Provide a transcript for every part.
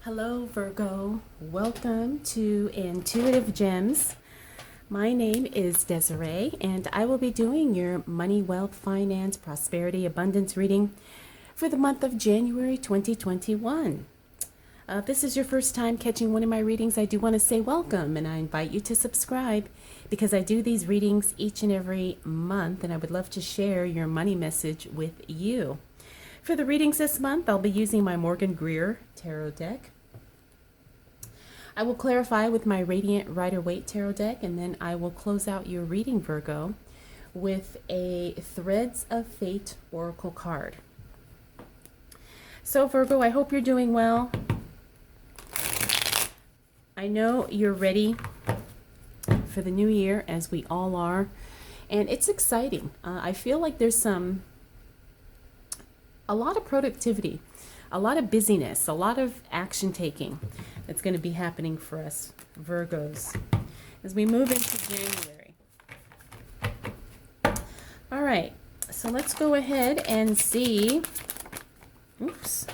Hello, Virgo. Welcome to Intuitive Gems. My name is Desiree, and I will be doing your money, wealth, finance, prosperity, abundance reading for the month of January 2021. If this is your first time catching one of my readings, I do want to say welcome, and I invite you to subscribe because I do these readings each and every month, and I would love to share your money message with you. For the readings this month, I'll be using my Morgan Greer Tarot deck. I will clarify with my Radiant Rider-Waite Tarot deck, and then I will close out your reading, Virgo, with a Threads of Fate Oracle card. So, Virgo, I hope you're doing well. I know you're ready for the new year, as we all are, and it's exciting. I feel like there's a lot of productivity, a lot of busyness, a lot of action taking that's going to be happening for us Virgos as we move into January. All right, so let's go ahead and see. Oops.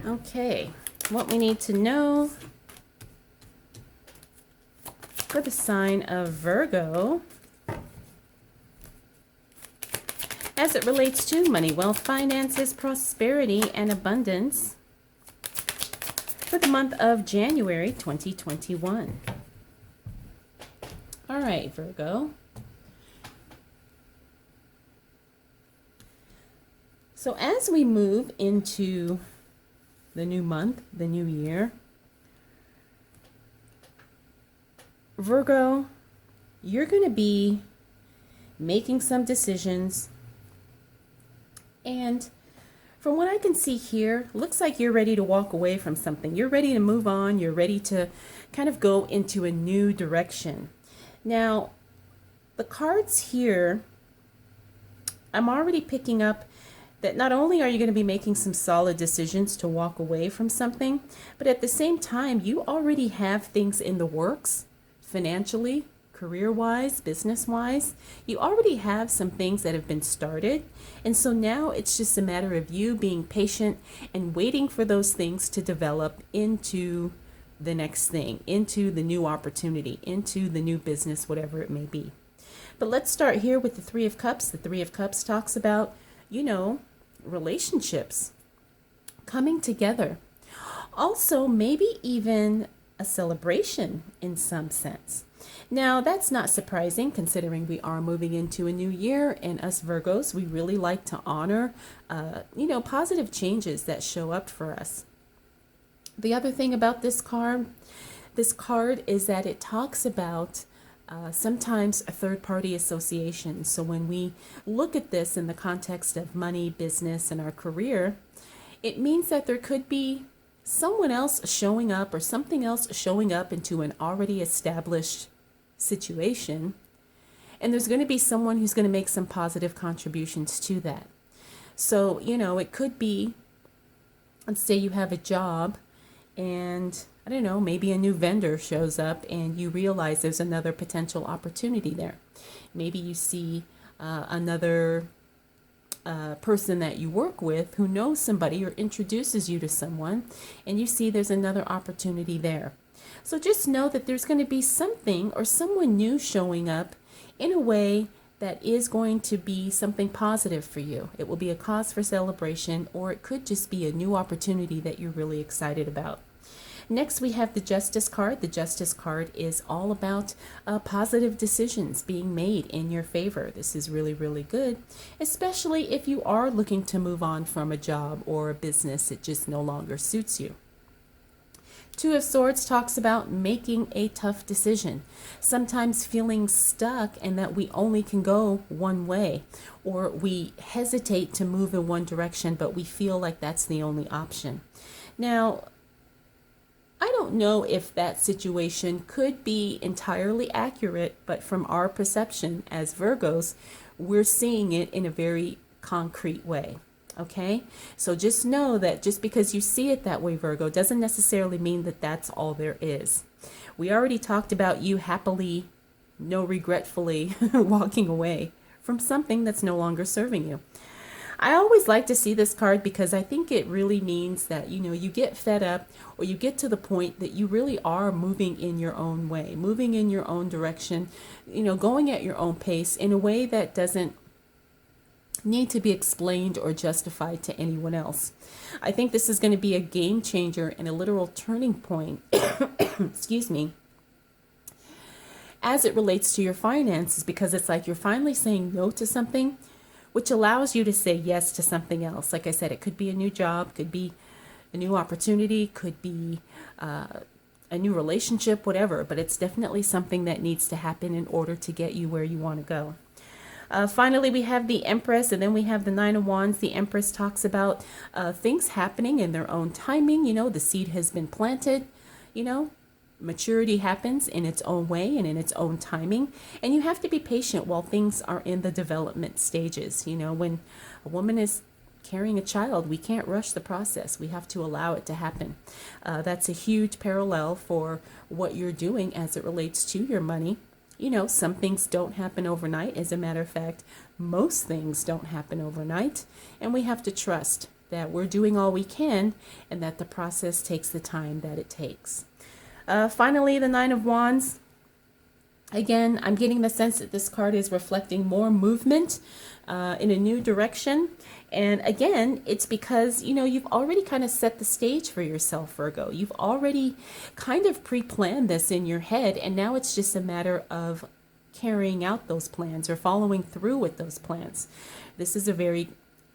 Okay, what we need to know for the sign of Virgo as it relates to money, wealth, finances, prosperity, and abundance for the month of January 2021. All right, Virgo. So as we move into the new month, the new year, Virgo, you're going to be making some decisions. And from what I can see here, looks like you're ready to walk away from something. You're ready to move on. You're ready to kind of go into a new direction. Now, the cards here, I'm already picking up that not only are you going to be making some solid decisions to walk away from something, but at the same time, you already have things in the works financially, career-wise, business-wise. You already have some things that have been started. And so now it's just a matter of you being patient and waiting for those things to develop into the next thing, into the new opportunity, into the new business, whatever it may be. But let's start here with the Three of Cups. The Three of Cups talks about, relationships coming together. Also, maybe even a celebration in some sense. Now, that's not surprising considering we are moving into a new year, and us Virgos, we really like to honor, positive changes that show up for us. The other thing about this card is that it talks about sometimes a third-party association. So when we look at this in the context of money, business, and our career, it means that there could be someone else showing up or something else showing up into an already established situation, and there's going to be someone who's going to make some positive contributions to that. So, it could be, let's say you have a job and I don't know, maybe a new vendor shows up and you realize there's another potential opportunity there. Maybe you see another person that you work with who knows somebody or introduces you to someone, and you see there's another opportunity there. So just know that there's going to be something or someone new showing up in a way that is going to be something positive for you. It will be a cause for celebration, or it could just be a new opportunity that you're really excited about. Next, we have the Justice card. The Justice card is all about positive decisions being made in your favor. This is really, really good, especially if you are looking to move on from a job or a business that just no longer suits you. Two of Swords talks about making a tough decision, sometimes feeling stuck and that we only can go one way, or we hesitate to move in one direction, but we feel like that's the only option. Now, I don't know if that situation could be entirely accurate, but from our perception as Virgos, we're seeing it in a very concrete way. Okay, so just know that just because you see it that way, Virgo, doesn't necessarily mean that that's all there is. We already talked about you happily, no regretfully walking away from something that's no longer serving you. I always like to see this card because I think it really means that, you get fed up, or you get to the point that you really are moving in your own way, moving in your own direction, going at your own pace in a way that doesn't need to be explained or justified to anyone else. I think this is going to be a game changer and a literal turning point, excuse me, as it relates to your finances, because it's like you're finally saying no to something, which allows you to say yes to something else. Like I said, it could be a new job, could be a new opportunity, could be a new relationship, whatever, but it's definitely something that needs to happen in order to get you where you want to go. Finally, we have the Empress, and then we have the Nine of Wands. The Empress talks about things happening in their own timing. The seed has been planted, maturity happens in its own way and in its own timing. And you have to be patient while things are in the development stages. When a woman is carrying a child, we can't rush the process. We have to allow it to happen. That's a huge parallel for what you're doing as it relates to your money. Some things don't happen overnight. As a matter of fact, most things don't happen overnight. And we have to trust that we're doing all we can and that the process takes the time that it takes. Finally, the Nine of Wands. Again, I'm getting the sense that this card is reflecting more movement in a new direction. And again, it's because, you've already kind of set the stage for yourself, Virgo. You've already kind of pre-planned this in your head. And now it's just a matter of carrying out those plans or following through with those plans. This is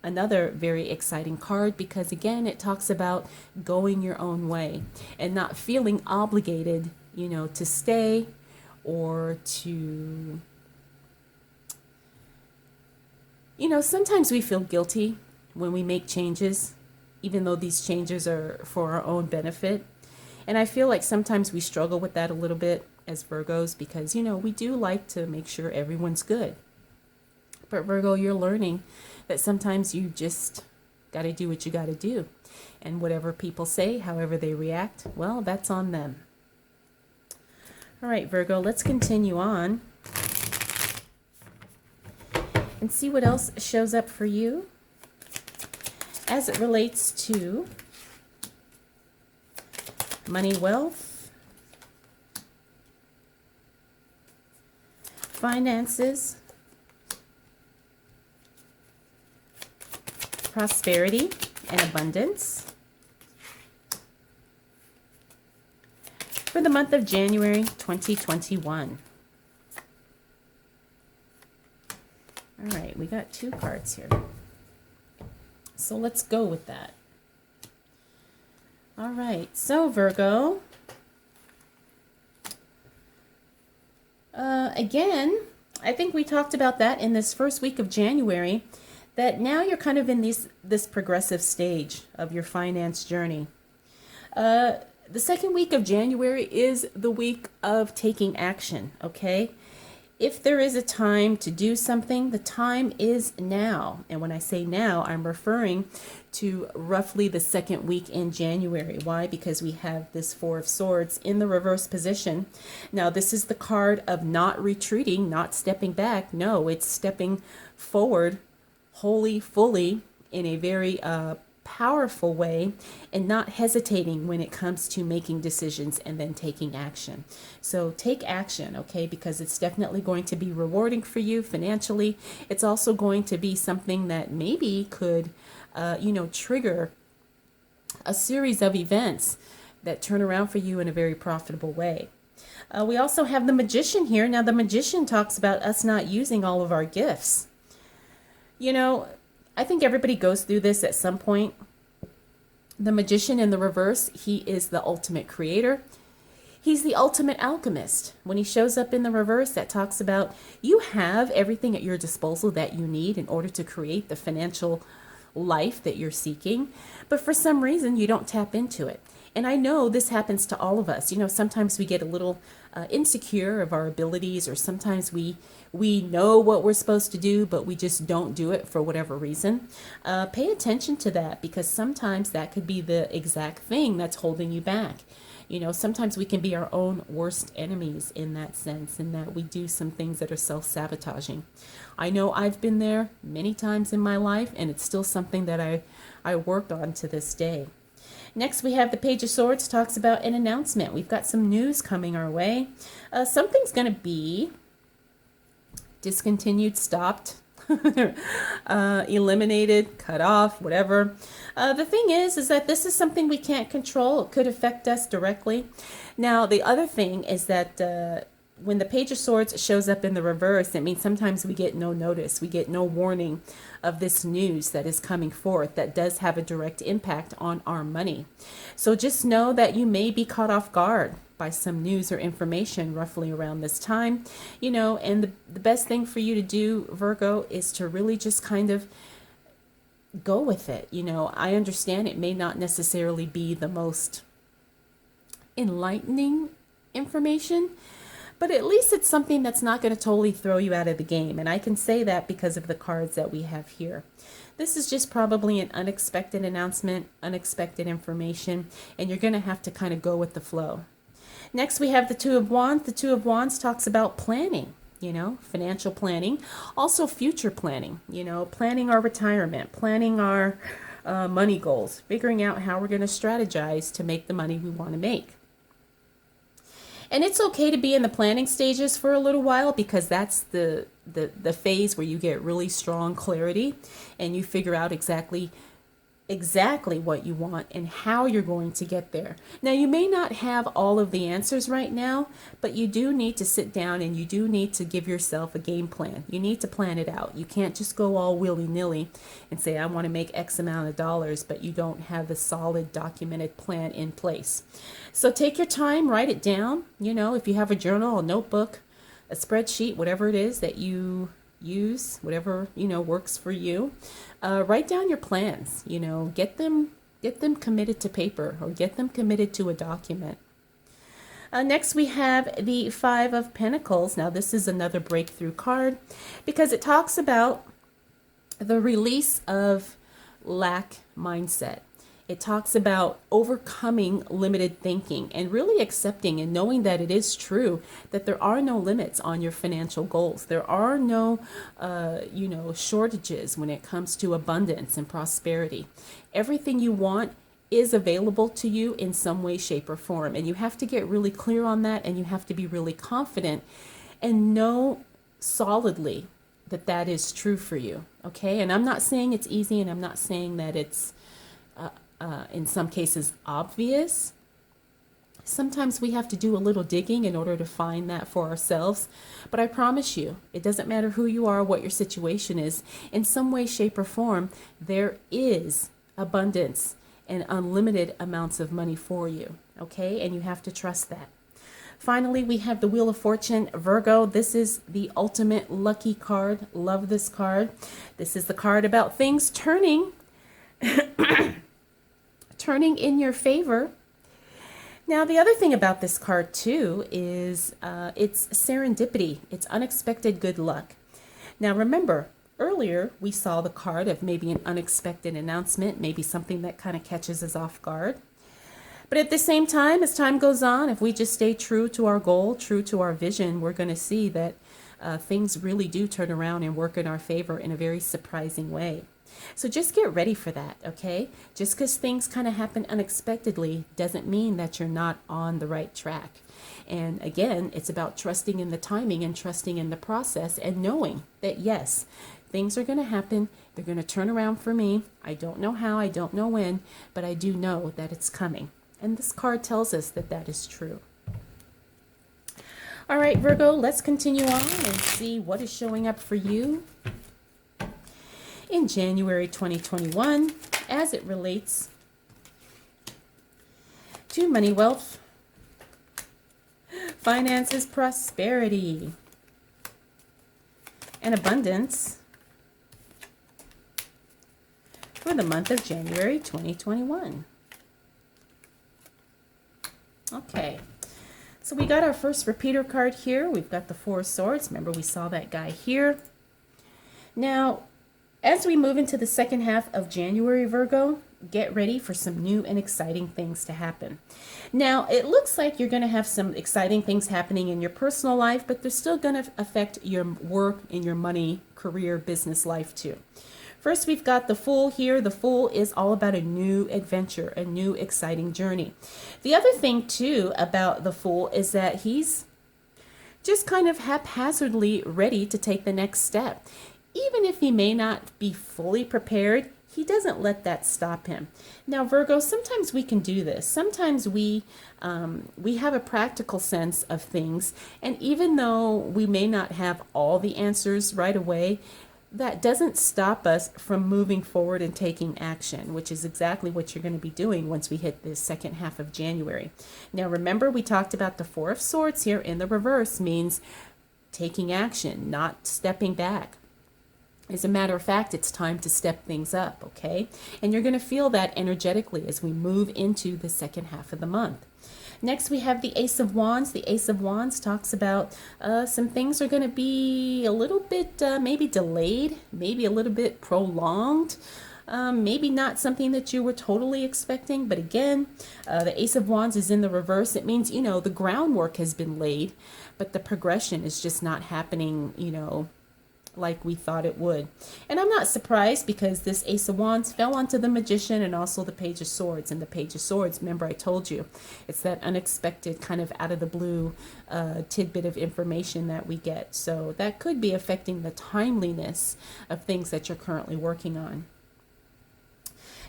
another very exciting card because, again, it talks about going your own way and not feeling obligated, to stay or to, sometimes we feel guilty when we make changes, even though these changes are for our own benefit. And I feel like sometimes we struggle with that a little bit as Virgos because, we do like to make sure everyone's good. But Virgo, you're learning that sometimes you just got to do what you got to do. And whatever people say, however they react, well, that's on them. All right, Virgo, let's continue on and see what else shows up for you as it relates to money, wealth, finances, prosperity, and abundance for the month of January 2021. All right, we got 2 cards here. So let's go with that. All right, so Virgo, again, I think we talked about that in this first week of January, that now you're kind of in this progressive stage of your finance journey. The second week of January is the week of taking action, okay? If there is a time to do something, the time is now. And when I say now, I'm referring to roughly the second week in January. Why? Because we have this 4 of Swords in the reverse position. Now, this is the card of not retreating, not stepping back. No, it's stepping forward wholly, fully, in a very powerful way, and not hesitating when it comes to making decisions and then taking action. So take action, okay, because it's definitely going to be rewarding for you financially. It's also going to be something that maybe could, trigger a series of events that turn around for you in a very profitable way. We also have the Magician here. Now, the Magician talks about us not using all of our gifts. I think everybody goes through this at some point. The Magician in the reverse, he is the ultimate creator. He's the ultimate alchemist. When he shows up in the reverse, that talks about you have everything at your disposal that you need in order to create the financial life that you're seeking. But for some reason, you don't tap into it. And I know this happens to all of us. Sometimes we get a little insecure of our abilities, or sometimes we know what we're supposed to do, but we just don't do it for whatever reason. Pay attention to that, because sometimes that could be the exact thing that's holding you back. You know, sometimes we can be our own worst enemies in that sense, in that we do some things that are self-sabotaging. I know I've been there many times in my life, and it's still something that I worked on to this day. Next, we have the Page of Swords, talks about an announcement. We've got some news coming our way. Something's going to be discontinued, stopped, eliminated, cut off, whatever. The thing is that this is something we can't control. It could affect us directly. Now, the other thing is that when the Page of Swords shows up in the reverse, it means sometimes we get no notice. We get no warning of this news that is coming forth that does have a direct impact on our money. So just know that you may be caught off guard by some news or information roughly around this time, you know, and the best thing for you to do, Virgo, is to really just kind of go with it. You know, I understand it may not necessarily be the most enlightening information, but at least it's something that's not going to totally throw you out of the game. And I can say that because of the cards that we have here. This is just probably an unexpected announcement, unexpected information, and you're going to have to kind of go with the flow. Next, we have the Two of Wands. The Two of Wands talks about planning, you know, financial planning, also future planning, you know, planning our retirement, planning our money goals, figuring out how we're going to strategize to make the money we want to make. And it's okay to be in the planning stages for a little while, because that's the phase where you get really strong clarity and you figure out exactly what you want and how you're going to get there. Now, you may not have all of the answers right now, but you do need to sit down and you do need to give yourself a game plan. You need to plan it out. You can't just go all willy-nilly and say, I want to make X amount of dollars, but you don't have the solid documented plan in place. So take your time, write it down. You know, if you have a journal, a notebook, a spreadsheet, whatever it is that you use, whatever, you know, works for you. Write down your plans, you know, get them committed to paper or get them committed to a document. Next, we have the Five of Pentacles. Now, this is another breakthrough card because it talks about the release of lack mindset. It talks about overcoming limited thinking and really accepting and knowing that it is true that there are no limits on your financial goals. There are no, shortages when it comes to abundance and prosperity. Everything you want is available to you in some way, shape, or form. And you have to get really clear on that, and you have to be really confident and know solidly that that is true for you. Okay? And I'm not saying it's easy, and I'm not saying that it's in some cases obvious. Sometimes we have to do a little digging in order to find that for ourselves. But I promise you, it doesn't matter who you are, what your situation is. In some way, shape, or form, there is abundance and unlimited amounts of money for you. Okay? And you have to trust that. Finally, we have the Wheel of Fortune, Virgo. This is the ultimate lucky card. Love this card. This is the card about things turning in your favor. Now, the other thing about this card too is it's serendipity. It's unexpected good luck. Now, remember, earlier we saw the card of maybe an unexpected announcement, maybe something that kind of catches us off guard. But at the same time, as time goes on, if we just stay true to our goal, true to our vision, we're going to see that things really do turn around and work in our favor in a very surprising way. So just get ready for that, okay? Just because things kind of happen unexpectedly doesn't mean that you're not on the right track. And again, it's about trusting in the timing and trusting in the process and knowing that, yes, things are going to happen. They're going to turn around for me. I don't know how, I don't know when, but I do know that it's coming. And this card tells us that that is true. All right, Virgo, let's continue on and see what is showing up for you in January 2021 as it relates to money, wealth, finances, prosperity, and abundance for the month of January 2021. Okay, so we got our first repeater card here. We've got the Four of Swords. Remember, we saw that guy here. Now, as we move into the second half of January, Virgo, get ready for some new and exciting things to happen. Now, it looks like you're going to have some exciting things happening in your personal life, but they're still going to affect your work and your money, career, business life too. First, we've got the Fool here. The Fool is all about a new adventure, a new exciting journey. The other thing too about the Fool is that he's just kind of haphazardly ready to take the next step. Even if he may not be fully prepared, he doesn't let that stop him. Now, Virgo, sometimes we can do this. Sometimes we have a practical sense of things, and even though we may not have all the answers right away, that doesn't stop us from moving forward and taking action, which is exactly what you're going to be doing once we hit the second half of January. Now, remember, we talked about the Four of Swords here in the reverse means taking action, not stepping back. As a matter of fact, it's time to step things up, okay? And you're going to feel that energetically as we move into the second half of the month. Next, we have the Ace of Wands. The Ace of Wands talks about some things are going to be a little bit maybe delayed, maybe a little bit prolonged, maybe not something that you were totally expecting. But again, the Ace of Wands is in the reverse. It means, the groundwork has been laid, but the progression is just not happening, like we thought it would. And I'm not surprised because this Ace of Wands fell onto the Magician and also the Page of Swords. And the Page of Swords, remember I told you, it's that unexpected kind of out of the blue tidbit of information that we get. So that could be affecting the timeliness of things that you're currently working on.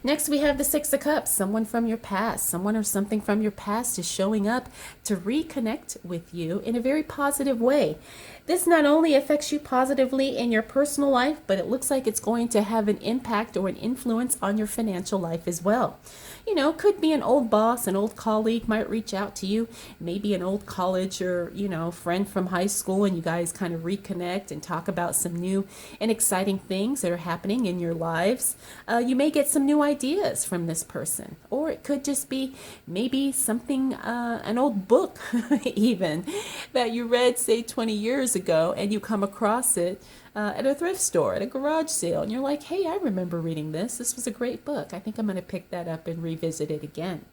Next, we have the Six of Cups. Someone from your past, someone or something from your past is showing up to reconnect with you in a very positive way. This not only affects you positively in your personal life, but it looks like it's going to have an impact or an influence on your financial life as well. Could be an old boss, an old colleague might reach out to you, maybe an old college or, friend from high school, and you guys kind of reconnect and talk about some new and exciting things that are happening in your lives. You may get some new ideas from this person, or it could just be maybe something, an old book even that you read, say 20 years ago, and you come across it at a thrift store, at a garage sale, and you're like, hey, I remember reading this. This was a great book. I think I'm going to pick that up and revisit it again.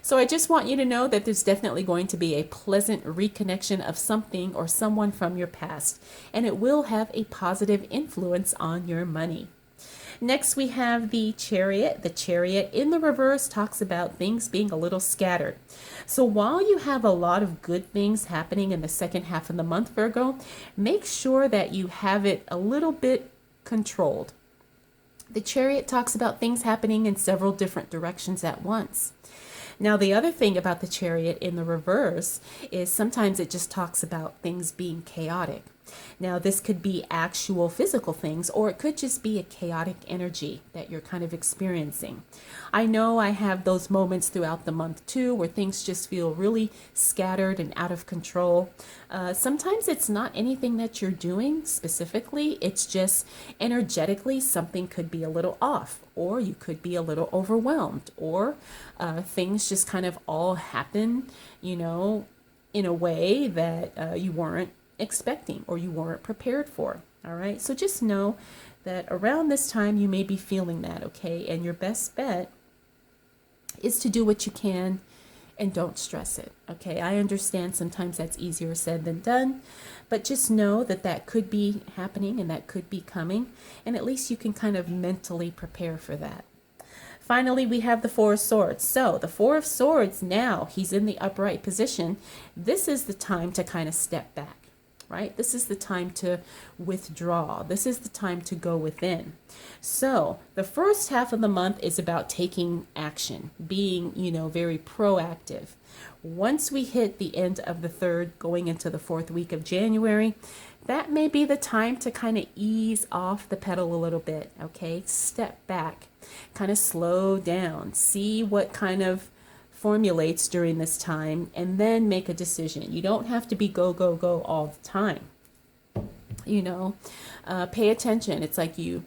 So I just want you to know that there's definitely going to be a pleasant reconnection of something or someone from your past, and it will have a positive influence on your money. Next, we have the Chariot. The Chariot in the reverse talks about things being a little scattered. So while you have a lot of good things happening in the second half of the month, Virgo, make sure that you have it a little bit controlled. The Chariot talks about things happening in several different directions at once. Now, the other thing about the Chariot in the reverse is sometimes it just talks about things being chaotic. Now, this could be actual physical things, or it could just be a chaotic energy that you're kind of experiencing. I know I have those moments throughout the month too, where things just feel really scattered and out of control. Sometimes it's not anything that you're doing specifically. It's just energetically something could be a little off, or you could be a little overwhelmed, or things just kind of all happen, in a way that you weren't expecting or you weren't prepared for. All right, so just know that around this time you may be feeling that, okay? And your best bet is to do what you can and don't stress it, okay? I understand sometimes that's easier said than done, but just know that that could be happening and that could be coming, and at least you can kind of mentally prepare for that. Finally, we have the Four of Swords. So the Four of Swords, now he's in the upright position. This is the time to kind of step back. Right? This is the time to withdraw. This is the time to go within. So the first half of the month is about taking action, being, very proactive. Once we hit the end of the third, going into the fourth week of January, that may be the time to kind of ease off the pedal a little bit, okay? Step back, kind of slow down, see what kind of formulates during this time, and then make a decision. You don't have to be go, go, go all the time. Pay attention. It's like you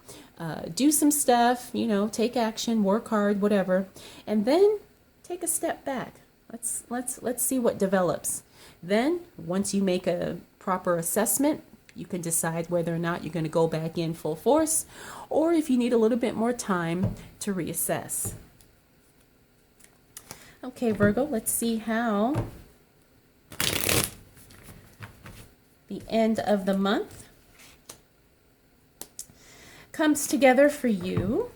do some stuff, take action, work hard, whatever, and then take a step back. Let's see what develops. Then, once you make a proper assessment, you can decide whether or not you're going to go back in full force, or if you need a little bit more time to reassess. Okay, Virgo, let's see how the end of the month comes together for you.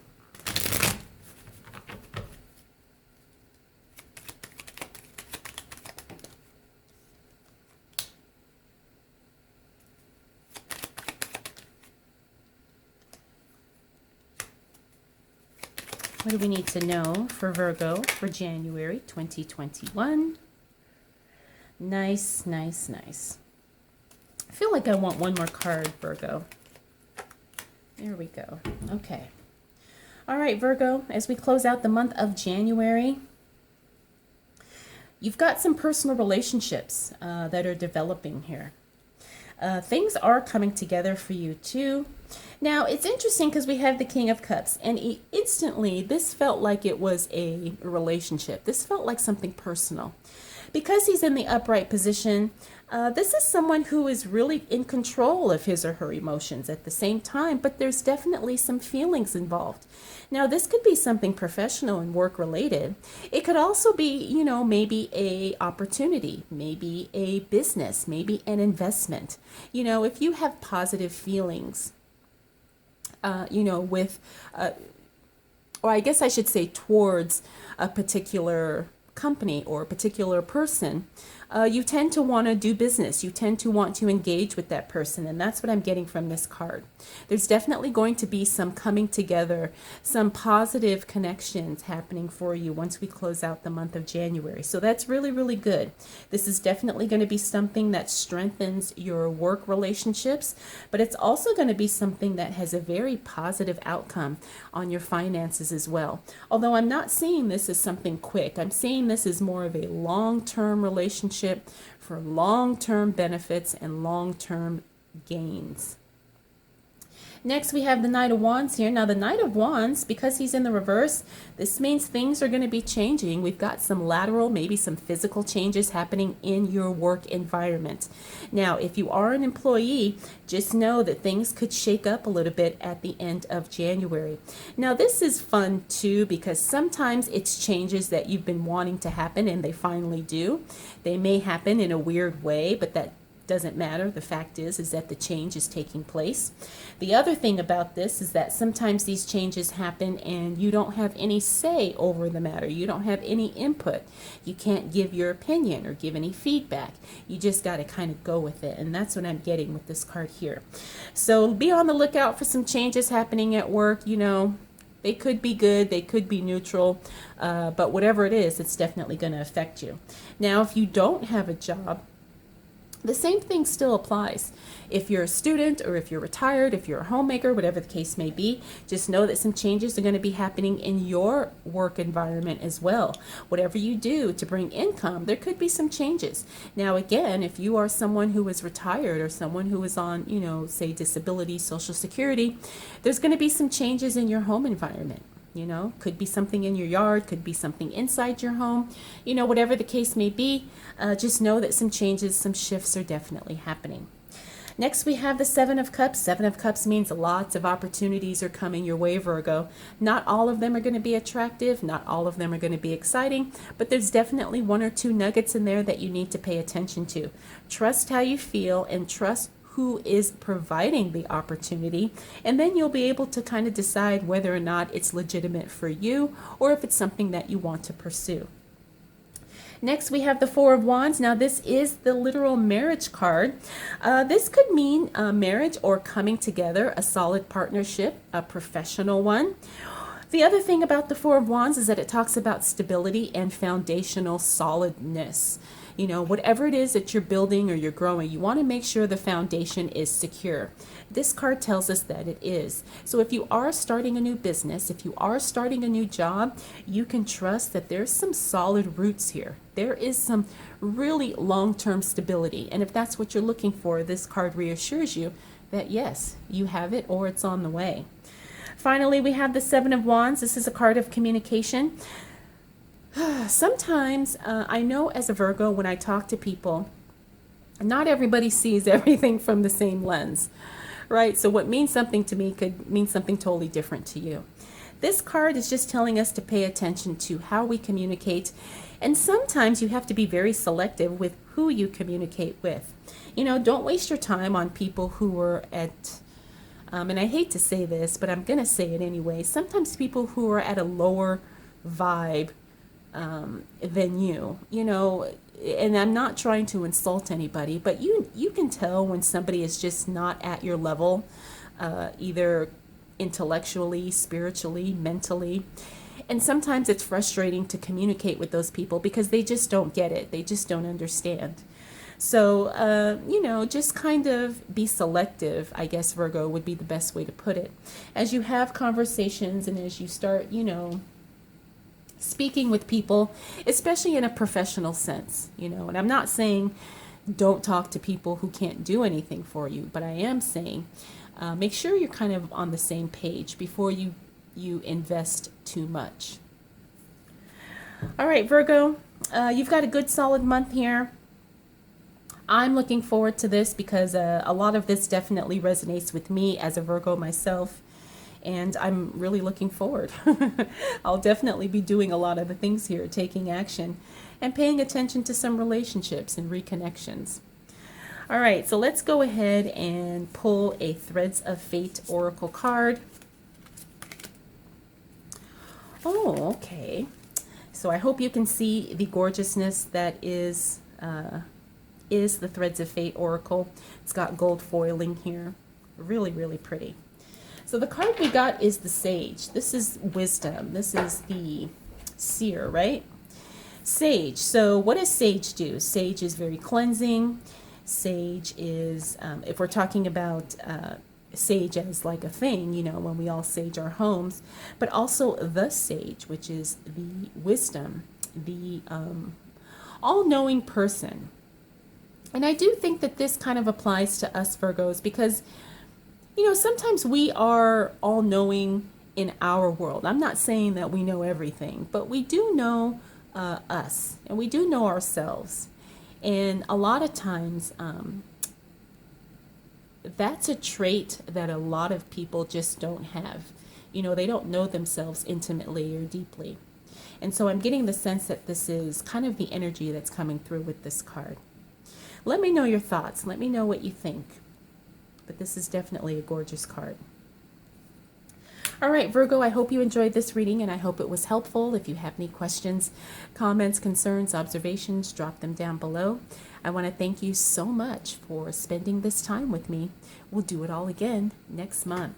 What do we need to know for Virgo for January 2021? Nice, nice, nice. I feel like I want one more card, Virgo. There we go. Okay. All right, Virgo, as we close out the month of January, you've got some personal relationships that are developing here. Things are coming together for you too. Now, it's interesting because we have the King of Cups, and instantly this felt like it was a relationship. This felt like something personal. Because he's in the upright position, this is someone who is really in control of his or her emotions at the same time, but there's definitely some feelings involved. Now, this could be something professional and work related. It could also be, you know, maybe a opportunity, maybe a business, maybe an investment. You know, if you have positive feelings, you know, with, or I guess I should say towards a particular company or a particular person, you tend to want to do business. You tend to want to engage with that person. And that's what I'm getting from this card. There's definitely going to be some coming together, some positive connections happening for you once we close out the month of January. So that's really, really good. This is definitely going to be something that strengthens your work relationships, but it's also going to be something that has a very positive outcome on your finances as well. Although I'm not seeing this as something quick. I'm seeing this as more of a long-term relationship for long-term benefits and long-term gains. Next, we have the Knight of Wands here. Now, the Knight of Wands, because he's in the reverse, this means things are going to be changing. We've got some lateral, maybe some physical changes happening in your work environment. Now, if you are an employee, just know that things could shake up a little bit at the end of January. Now, this is fun too, because sometimes it's changes that you've been wanting to happen and they finally do. They may happen in a weird way, but that doesn't matter. The fact is that the change is taking place. The other thing about this is that sometimes these changes happen and you don't have any say over the matter. You don't have any input. You can't give your opinion or give any feedback. You just got to kind of go with it. And that's what I'm getting with this card here. So be on the lookout for some changes happening at work. You know, they could be good, they could be neutral, but whatever it is, it's definitely going to affect you. Now, if you don't have a job, the same thing still applies. If you're a student or if you're retired, if you're a homemaker, whatever the case may be, just know that some changes are going to be happening in your work environment as well. Whatever you do to bring income, there could be some changes. Now, again, if you are someone who is retired or someone who is on, you know, say disability, Social Security, there's going to be some changes in your home environment. You know, could be something in your yard, could be something inside your home, you know, whatever the case may be, just know that some changes, some shifts are definitely happening. Next, we have the Seven of Cups. Seven of Cups means lots of opportunities are coming your way, Virgo. Not all of them are going to be attractive. Not all of them are going to be exciting, but there's definitely one or two nuggets in there that you need to pay attention to. Trust how you feel and trust who is providing the opportunity, and then you'll be able to kind of decide whether or not it's legitimate for you or if it's something that you want to pursue. Next, we have the Four of Wands. Now, this is the literal marriage card. This could mean marriage or coming together, a solid partnership, a professional one. The other thing about the Four of Wands is that it talks about stability and foundational solidness. You know, whatever it is that you're building or you're growing, you want to make sure the foundation is secure. This card tells us that it is. So if you are starting a new business, if you are starting a new job, you can trust that there's some solid roots here. There is some really long-term stability. And if that's what you're looking for, this card reassures you that yes, you have it or it's on the way. Finally, we have the Seven of Wands. This is a card of communication. Sometimes I know as a Virgo, when I talk to people, not everybody sees everything from the same lens, right? So what means something to me could mean something totally different to you. This card is just telling us to pay attention to how we communicate. And sometimes you have to be very selective with who you communicate with. You know, don't waste your time on people who are at, and I hate to say this, but I'm going to say it anyway. Sometimes people who are at a lower vibe than you know, and I'm not trying to insult anybody, but you can tell when somebody is just not at your level, either intellectually, spiritually, mentally. And sometimes it's frustrating to communicate with those people because they just don't get it. They just don't understand. So, you know, just kind of be selective, I guess, Virgo, would be the best way to put it. As you have conversations and as you start, you know, speaking with people, especially in a professional sense, you know, and I'm not saying don't talk to people who can't do anything for you, but I am saying make sure you're kind of on the same page before you invest too much. All right, Virgo, you've got a good solid month here. I'm looking forward to this because a lot of this definitely resonates with me as a Virgo myself, and I'm really looking forward. I'll definitely be doing a lot of the things here, taking action and paying attention to some relationships and reconnections. All right, so let's go ahead and pull a Threads of Fate Oracle card. Oh, okay. So I hope you can see the gorgeousness that is the Threads of Fate Oracle. It's got gold foiling here. Really, really pretty. So the card we got is the Sage. This is wisdom. This is the seer, right? Sage. So what does Sage do? Sage is very cleansing. Sage is, if we're talking about sage as like a thing, you know, when we all sage our homes, but also the sage, which is the wisdom, the all-knowing person. And I do think that this kind of applies to us Virgos because, you know, sometimes we are all-knowing in our world. I'm not saying that we know everything, but we do know us, and we do know ourselves. And a lot of times, that's a trait that a lot of people just don't have. You know, they don't know themselves intimately or deeply. And so I'm getting the sense that this is kind of the energy that's coming through with this card. Let me know your thoughts. Let me know what you think. But this is definitely a gorgeous card. All right, Virgo, I hope you enjoyed this reading and I hope it was helpful. If you have any questions, comments, concerns, observations, drop them down below. I want to thank you so much for spending this time with me. We'll do it all again next month.